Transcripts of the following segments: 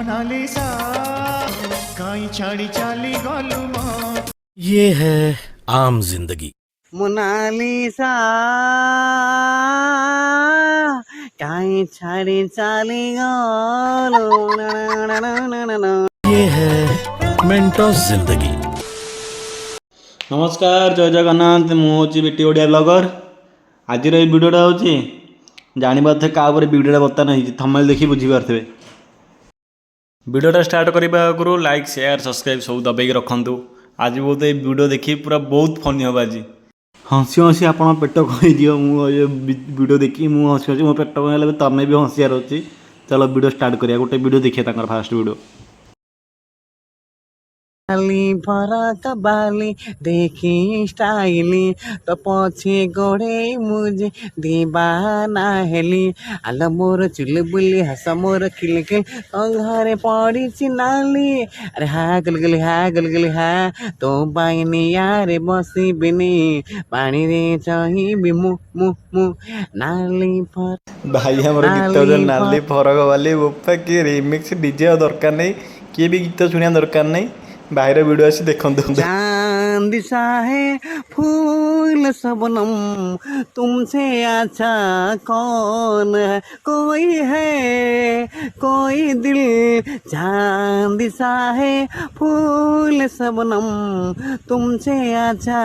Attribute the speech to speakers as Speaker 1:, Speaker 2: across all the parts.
Speaker 1: Mona Lisa काई छाड़ी चाली गलुमा।
Speaker 2: ये है आम जिंदगी।
Speaker 3: मोनालिसा काई छाड़ी चाली गलो।
Speaker 2: ये है मेंटोस जिंदगी।
Speaker 4: नमस्कार, जय जगन्नाथ। मुझे बेटी ओडिया ब्लॉगर। आज भिडियोटा हूँ जानवर क्या भिडियोटा बर्तमान थंबनेल देखी बुझीपारे। भिडियोटा स्टार्ट करने आगु लाइक शेयर सब्सक्राइब सब दबाई रखु। आज बहुत ये वीडियो देखी पूरा बहुत फनी हम। आज हसी हसी आप पेट कहीजी मुझे वीडियो देखी मुझे हसी हसी मो पेट कहे तमें भी हसियार अच्छी। चलो वीडियो स्टार्ट करिया। गोटे वीडियो देखिए फास्ट वीडियो।
Speaker 3: बाली फरक बाली देखी स्टाइली तो पछे गोड़े मुझे दीवाना हेली। आल मोर चुल बुली हस मोर खिलखिल तो घरे पड़ी चिनाली। अरे हा गलगली हा गलगली हा तो बाइनी यारे बसी बिनी पानी रे चाहिए मु मु मु नाली फर
Speaker 4: भाई हमारे गीत नाली फरक वाली बोपा किए रिमिक्स डीजे दरकार नहीं, किए भी गीत शुणा दरकार नहीं। बाहर वीडियो आसी देखो।
Speaker 3: चांद सा है फूल सबनम तुमसे अच्छा कौन है कोई दिल। चांद सा है फूल सबनम तुमसे अच्छा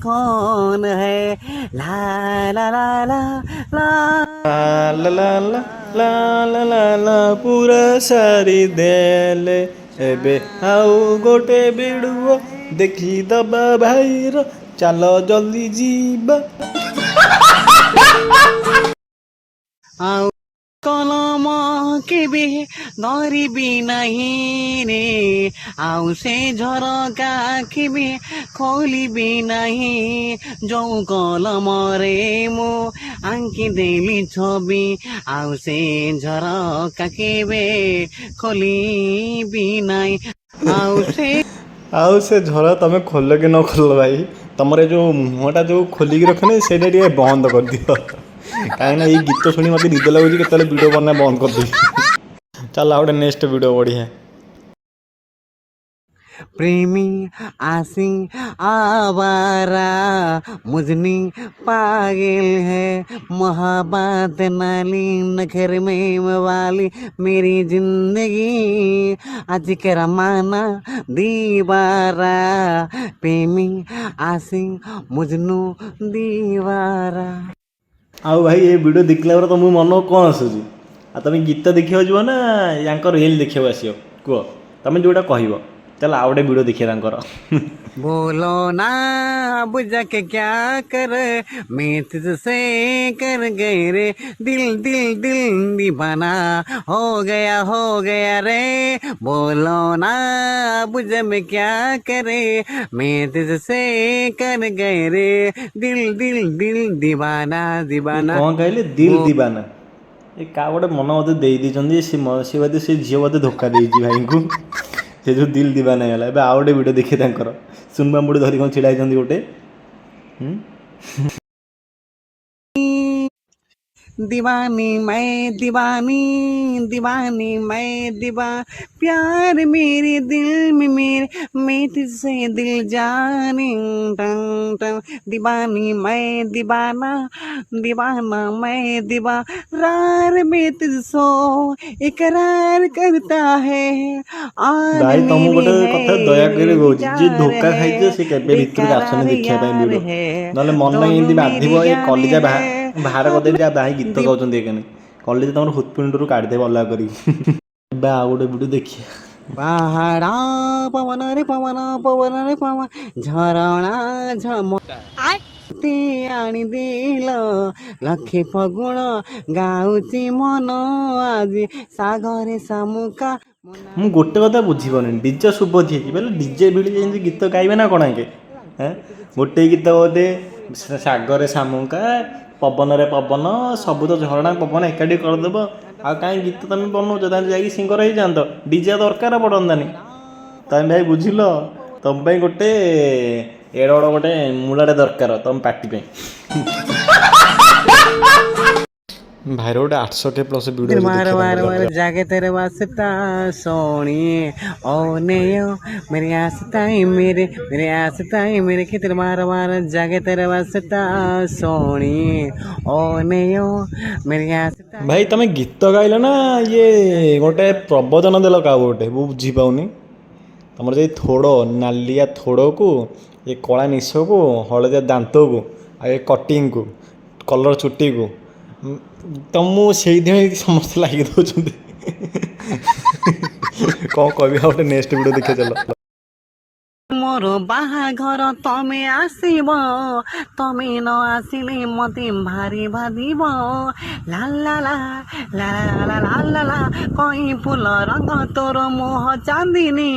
Speaker 3: कौन है। ला ला ला ला ला
Speaker 4: ला ला ला ला ला ला ला पूरा सारी देले एबे आउ गोटे वीडियो देखी दबा भाईर चलो जल्दी जीवा।
Speaker 3: आउ कलम के भी धरी भी नहीं रे आउ से झरका के भी खोली भी नहीं। जो कलम रे मो आंकी देली छवि आउ से झरका के भी खोली भी नहीं।
Speaker 4: आउ से झरा तुम खोल कि न खोल भाई, तुम जो मुहटा जो खोलिक रखने से बंद कर दियो। कहीं ये गीत शुणी मत निद लगुच के वीडियो बना बंद कर दी। चल गोटे नेक्स्ट वीडियो बढ़िया।
Speaker 3: प्रेमी आसी आवारा मुझनी पागल है मोहब्बत नाली नखर में वाली मेरी जिंदगी आज के रमाना दीवारा। प्रेमी आसी मुझनु दीवारा।
Speaker 4: आउ भाई ये वीडियो देखला तुम मन कौन आसूँ आ तुम गीत देखा जीव ना या रिल देखा आस कह तुम जोटा कह। चल आ गए वीडियो देखिए।
Speaker 3: बोलो ना बुझा के क्या कर मैं तुझसे कर गए रे दिल दिल दिल दीवाना हो गया रे। बोलो ना बुझा में क्या करे मैं तुझसे कर गए रे दिल दिल दिल दीवाना दीवाना।
Speaker 4: कौन कहले दिल दीवाना? ये क्या गोटे मन मत दे सी झील बोधे धोखा दे भाई को से जो दिल दीवाना है। आ गए वीडियो देखिए सुनबा मुड़ी धरी कौन छिड़ा गोटे।
Speaker 3: दीवानी मैं प्यार मेरे दिल में मेरे मैं तुझसे दिल जाने टंग टंग। दीवानी मैं दीवाना मैं दीवार में तुझसो इकरार करता है।
Speaker 4: भाई तुम गोटे कथा दया कर जी धोखा खाई से केबे भीतर आसने देखिया वीडियो ना मन नहीं बाधिब। ये कलिजा बाहर करदे भाई गीत गाँव कलेज तुम हृत्पिंड काढ़दे अल्लाह कर। आ गोटे वीडियो देखिए।
Speaker 3: पहाड़ा पवन रे पवन झरणा झमते आनी दिल लखे फगुण गाउची मन आज सागरे सामुका।
Speaker 4: मु गोटे कथा बुझीपारे डीजे शुभ थी बोले डीजे भिड़ी गीत गाइबे ना कौन के गोटे गीत बोधे सागरे सामुका पवन रे पवन सब तो झरणा पवन एकाठी करदेव। आ कहीं गीत तुम बनाऊच जा सिंगर हो जात डीजे दरकार पड़तानी तुम भाई बुझिल। तुम गोटे एड़ बड़ गोटे मूलाटे दरकार तुम पार्टी ଭାଇର ଗୋଟେ 800K ପ୍ଲସ୍
Speaker 3: दिल
Speaker 4: ଭିଡ଼ିଓ
Speaker 3: मार मार मार जागे तेरे वास्ता सोनिए ओ नेयो मेरी आस्ताई मेरे आस्ताई मेरे कि दिल मार मार जागे तेरे वास्ता सोनिए ओ नेयो मेरी आस्ताई
Speaker 4: ଭାଇ ତମେ ଗୀତ ଗାଇଲ ନା ଇଏ ଗୋଟେ ପ୍ରବଚନ ଦେଲ କାହା ଗୋଟେ ମୁଁ ବୁଝିପାରୁନି। ତମର ଯେ ଥୋଡ଼ ନାଲିଆ ଥୋଡ଼କୁ ଏ କଳା ନିଶକୁ ହଳଦିଆ ଦାନ୍ତକୁ ଆଉ ଏ କଟିଂକୁ କଲର୍ ଚୁଟିକୁ ତ ମୁଁ ସେଇଥିପାଇଁ ସମସ୍ତେ ଲାଗି ଦେଉଛନ୍ତି। କ'ଣ କହିବି ଆଉ ଗୋଟେ ନେକ୍ସଟ ଭିଡ଼ିଓ ଦେଖିବା ଚାଲ।
Speaker 3: मोर बाहाघर तमे आसिब तमे न आसिले मते भारी भादिब ला ला ला ला ला ला ला ला कहीं फूल रंग तोर मोह चांदिनी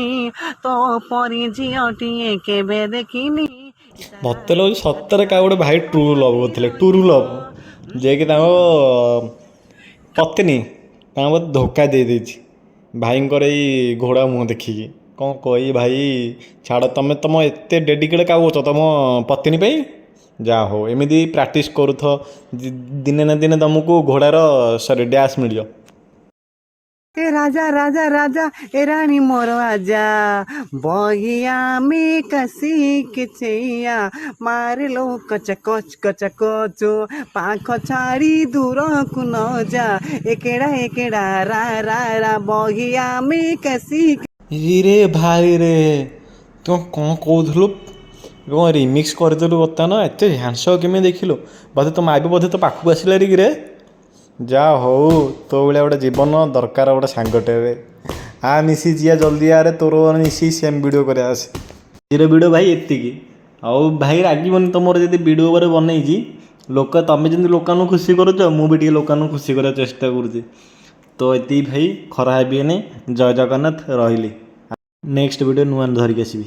Speaker 3: तो परी झीटिए केबे देखिनी
Speaker 4: ମୋତେ ଲାଗୁଛି ସତରେ କାହା ଗୋଟେ ଭାଇ ଟ୍ରୁ ଲଭ୍ କରୁଥିଲେ ଟ୍ରୁ ଲଭ୍ ଯିଏକି ତାଙ୍କ ପତ୍ନୀ ତାଙ୍କ ମୋତେ ଧୋକା ଦେଇଦେଇଛି ଭାଇଙ୍କର ଏଇ ଘୋଡ଼ା ମୁହଁ ଦେଖିକି। କ'ଣ କହିବି ଭାଇ ଛାଡ଼ ତମେ ତମ ଏତେ ଡେଡିକେଟ୍ କାହା କରୁଛ ତମ ପତ୍ନୀ ପାଇଁ ଯାହା ହଉ ଏମିତି ପ୍ରାକ୍ଟିସ୍ କରୁଥ ଦିନେ ନା ଦିନେ ତମକୁ ଘୋଡ଼ାର ଡ୍ୟାସ୍ ମିଳିବ।
Speaker 3: ए राजा राजा राजा ए रानी मोर आजा बगिया में कसी के छैया मार लो कच कचो पाख छाड़ी दूर को न जा एकेड़ा रा रा रा बगिया में कसी
Speaker 4: रे भाई रे ତୁ କ'ଣ କହୁଥିଲୁ କ'ଣ ରିମିକ୍ସ କରିଦେଲୁ ବର୍ତ୍ତମାନ ଏତେ ହ୍ୟାଣ୍ଡସମ୍ କେମିତି ଦେଖିଲୁ ବୋଧେ ତୋ ମାଆ ବି ବୋଧେ ତୋ ପାଖକୁ ଆସିଲା ରେ ଯାହା ହଉ ତୋ ଭଳିଆ ଗୋଟେ ଜୀବନ ଦରକାର ଗୋଟେ ସାଙ୍ଗଟେ ଆ ମିଶି ଯିଆ ଜଲ୍ଦି ଆରେ ତୋର ମିଶି ସେମ୍ ଭିଡ଼ିଓ କରିବା ଆସେ। ଆଜିର ଭିଡ଼ିଓ ଭାଇ ଏତିକି ଆଉ ଭାଇ ରାଗିବନି ତମର ଯଦି ଭିଡ଼ିଓ ଉପରେ ବନେଇଛି ଲୋକ ତମେ ଯେମିତି ଲୋକମାନଙ୍କୁ ଖୁସି କରୁଛ ମୁଁ ବି ଟିକେ ଲୋକମାନଙ୍କୁ ଖୁସି କରିବାକୁ ଚେଷ୍ଟା କରୁଛି ତ ଏତିକି ଭାଇ ଖରା ହେବିନି ଜୟ ଜଗନ୍ନାଥ ରହିଲି ନେକ୍ସଟ ଭିଡ଼ିଓ ନୂଆ ଧରିକି ଆସିବି।